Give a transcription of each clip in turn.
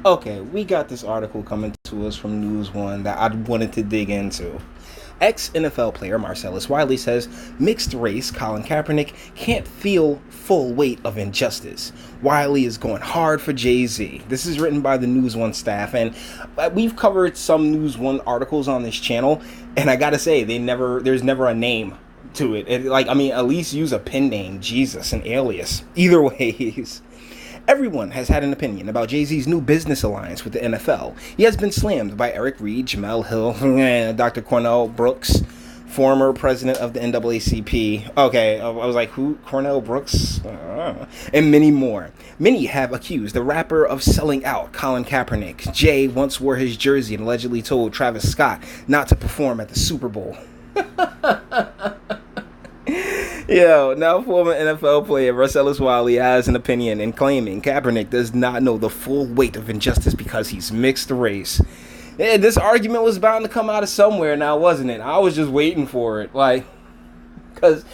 Okay, we got this article coming to us from News One that I wanted to dig into. Ex-NFL player Marcellus Wiley says mixed race Colin Kaepernick can't feel full weight of injustice. Wiley is going hard for Jay-Z. This is written by the News One staff, and we've covered some News One articles on this channel, and I gotta say, there's never a name to it. At least use a pen name, Jesus, an alias. Either ways. Everyone has had an opinion about Jay-Z's new business alliance with the NFL. He has been slammed by Eric Reid, Jamel Hill, Dr. Cornell Brooks, former president of the NAACP. Okay, I was like, who? Cornell Brooks? And many more. Many have accused the rapper of selling out Colin Kaepernick. Jay once wore his jersey and allegedly told Travis Scott not to perform at the Super Bowl. Yo, now former NFL player Marcellus Wiley has an opinion in claiming Kaepernick does not know the full weight of injustice because he's mixed race. Yeah, this argument was bound to come out of somewhere now, wasn't it? I was just waiting for it, because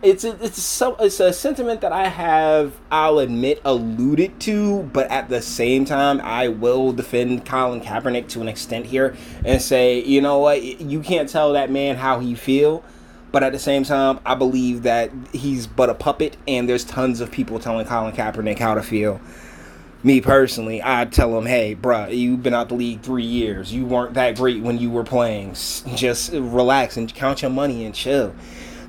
it's a sentiment that I have, I'll admit, alluded to, but at the same time, I will defend Colin Kaepernick to an extent here and say, you know what, you can't tell that man how he feel. But at the same time, I believe that he's but a puppet, and there's tons of people telling Colin Kaepernick how to feel. Me personally, I'd tell him, hey, bruh, you've been out the league 3 years. You weren't that great when you were playing. Just relax and count your money and chill.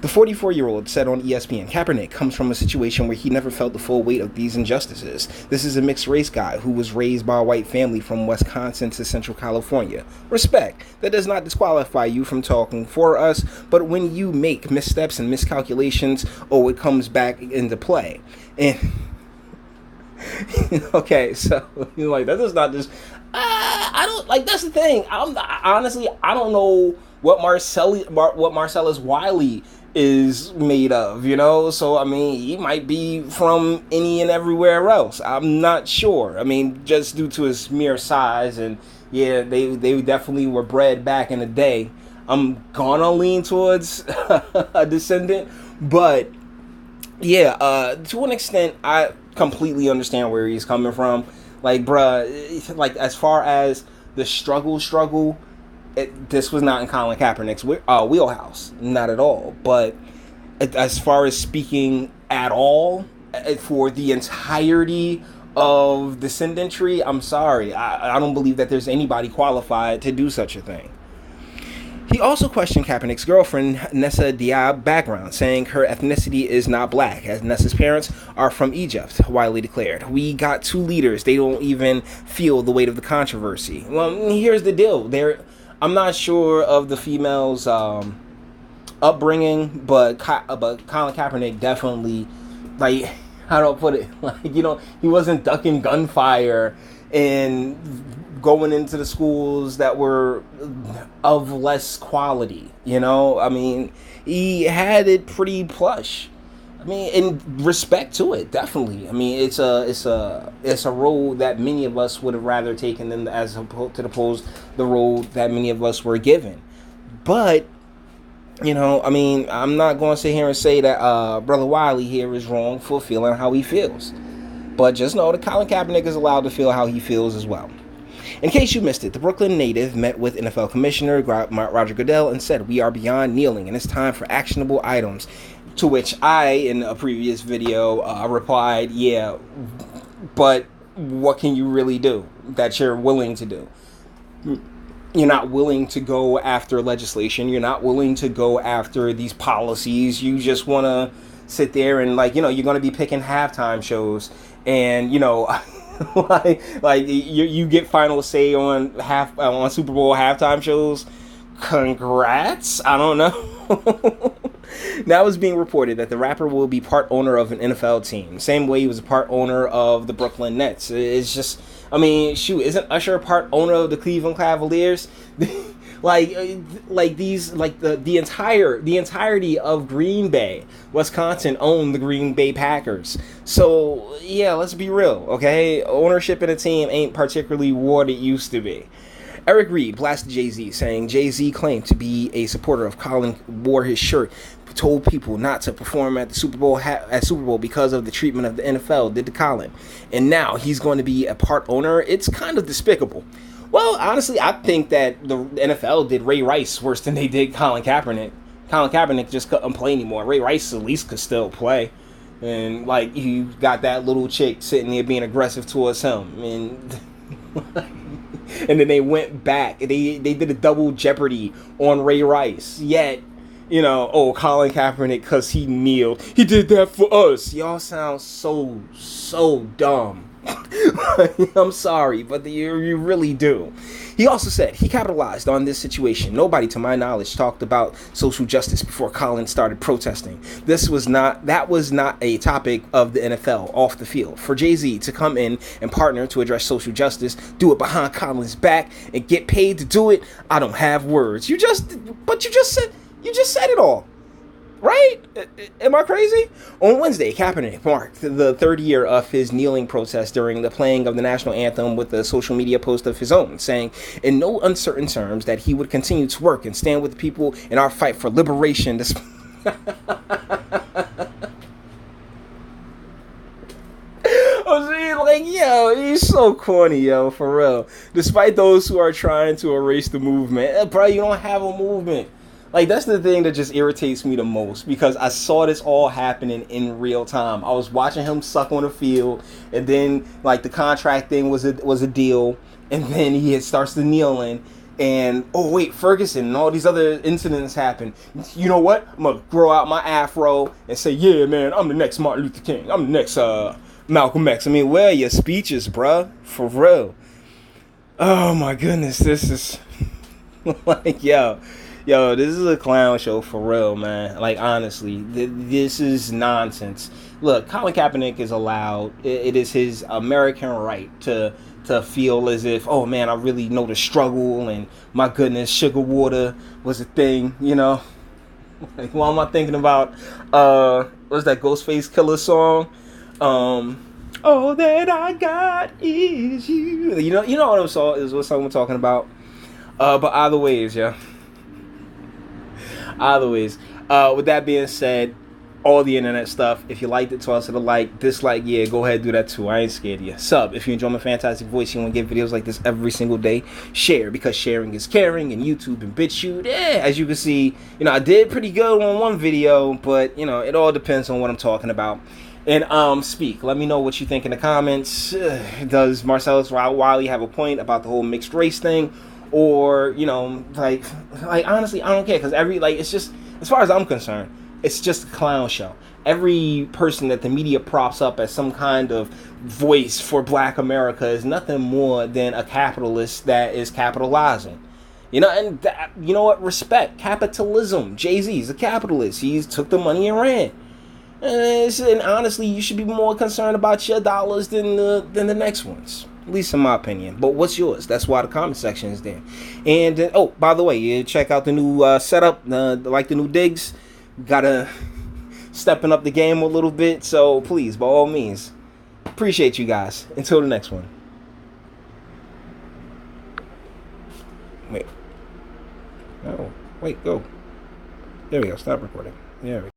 The 44-year-old said on ESPN, Kaepernick comes from a situation where he never felt the full weight of these injustices. This is a mixed-race guy who was raised by a white family from Wisconsin to Central California. Respect. That does not disqualify you from talking for us, but when you make missteps and miscalculations, it comes back into play. And okay, so that does not just. I don't that's the thing. Honestly, I don't know what Marcellus Wiley is made of, so he might be from any and everywhere else. I'm not sure. Just due to his mere size, and yeah, they definitely were bred back in the day. I'm gonna lean towards a descendant, but yeah, to an extent I completely understand where he's coming from. Bruh, as far as the struggle, this was not in Colin Kaepernick's wheelhouse, not at all. But as far as speaking at all for the entirety of descendantry, I'm sorry, I don't believe that there's anybody qualified to do such a thing. He also questioned Kaepernick's girlfriend, Nessa Diab's background, saying her ethnicity is not black, as Nessa's parents are from Egypt, Wiley declared. We got two leaders. They don't even feel the weight of the controversy. Well, here's the deal. I'm not sure of the female's upbringing, but Colin Kaepernick definitely, how do I put it? He wasn't ducking gunfire and going into the schools that were of less quality, he had it pretty plush. In respect to it, definitely. It's a road that many of us would have rather taken than as opposed to the road that many of us were given. But I'm not going to sit here and say that Brother Wiley here is wrong for feeling how he feels. But just know that Colin Kaepernick is allowed to feel how he feels as well. In case you missed it, the Brooklyn native met with NFL Commissioner Roger Goodell and said, "We are beyond kneeling, and it's time for actionable items." To which I, in a previous video, replied, "Yeah, but what can you really do that you're willing to do? You're not willing to go after legislation. You're not willing to go after these policies. You just want to sit there and you're going to be picking halftime shows and you get final say on Super Bowl halftime shows. Congrats. I don't know." Now it's being reported that the rapper will be part owner of an NFL team, same way he was a part owner of the Brooklyn Nets. It's just, isn't Usher a part owner of the Cleveland Cavaliers? The entirety of Green Bay, Wisconsin owned the Green Bay Packers. So yeah, let's be real, okay? Ownership in a team ain't particularly what it used to be. Eric Reed blasted Jay-Z, saying Jay-Z claimed to be a supporter of Colin, wore his shirt, told people not to perform at the Super Bowl because of the treatment of the NFL did to Colin, and now he's going to be a part owner. It's kind of despicable. Well, honestly, I think that the NFL did Ray Rice worse than they did Colin Kaepernick. Colin Kaepernick just couldn't play anymore. Ray Rice at least could still play. And, like, you got that little chick sitting there being aggressive towards him. And and then they went back. They did a double jeopardy on Ray Rice. Yet, you know, oh, Colin Kaepernick, because he kneeled. He did that for us. Y'all sound so dumb. I'm sorry, but you really do. He also said he capitalized on this situation. Nobody, to my knowledge, talked about social justice before Colin started protesting. That was not a topic of the NFL off the field. For Jay-Z to come in and partner to address social justice, do it behind Colin's back, and get paid to do it, I don't have words. You just said it all. Right? Am I crazy? On Wednesday, Kaepernick marked the third year of his kneeling protest during the playing of the national anthem with a social media post of his own, saying in no uncertain terms that he would continue to work and stand with the people in our fight for liberation. Like, yo, he's so corny, yo, for real. Despite those who are trying to erase the movement, bro, you don't have a movement. Like, that's the thing that just irritates me the most, because I saw this all happening in real time. I was watching him suck on the field, and then, like, the contract thing was a deal, and then he starts the kneeling, and, oh, wait, Ferguson and all these other incidents happen. You know what? I'm going to grow out my afro and say, yeah, man, I'm the next Martin Luther King. I'm the next Malcolm X. I mean, where are your speeches, bruh? For real. Oh, my goodness. This is, like, yo, this is a clown show for real, man. Like, honestly, this is nonsense. Look, Colin Kaepernick is allowed. It is his American right to feel as if, oh, man, I really know the struggle, and my goodness, sugar water was a thing, you know? Like, why am I thinking about, what's that Ghostface Killer song? All that I got is you. You know what song we're talking about? But either ways, yeah. Either ways, with that being said, all the internet stuff, if you liked it, toss it a like. Dislike, yeah, go ahead, do that too. I ain't scared of you. Sub if you enjoy my fantastic voice, you want to get videos like this every single day. Share, because sharing is caring. And YouTube and BitChute, as you can see, you know, I did pretty good on one video, but, you know, it all depends on what I'm talking about. And speak. Let me know what you think in the comments. Does Marcellus Wiley have a point about the whole mixed race thing? Or, you know, like honestly, I don't care, because it's just, as far as I'm concerned, it's just a clown show. Every person that the media props up as some kind of voice for Black America is nothing more than a capitalist that is capitalizing. You know, and you know what? Respect capitalism. Jay-Z's a capitalist. He took the money and ran. And honestly, you should be more concerned about your dollars than the next ones. At least in my opinion. But what's yours? That's why the comment section is there. And oh, by the way, you check out the new setup, like the new digs. Gotta stepping up the game a little bit. So please, by all means, appreciate you guys. Until the next one. Wait. Oh, wait, go. There we go. Stop recording. There we go.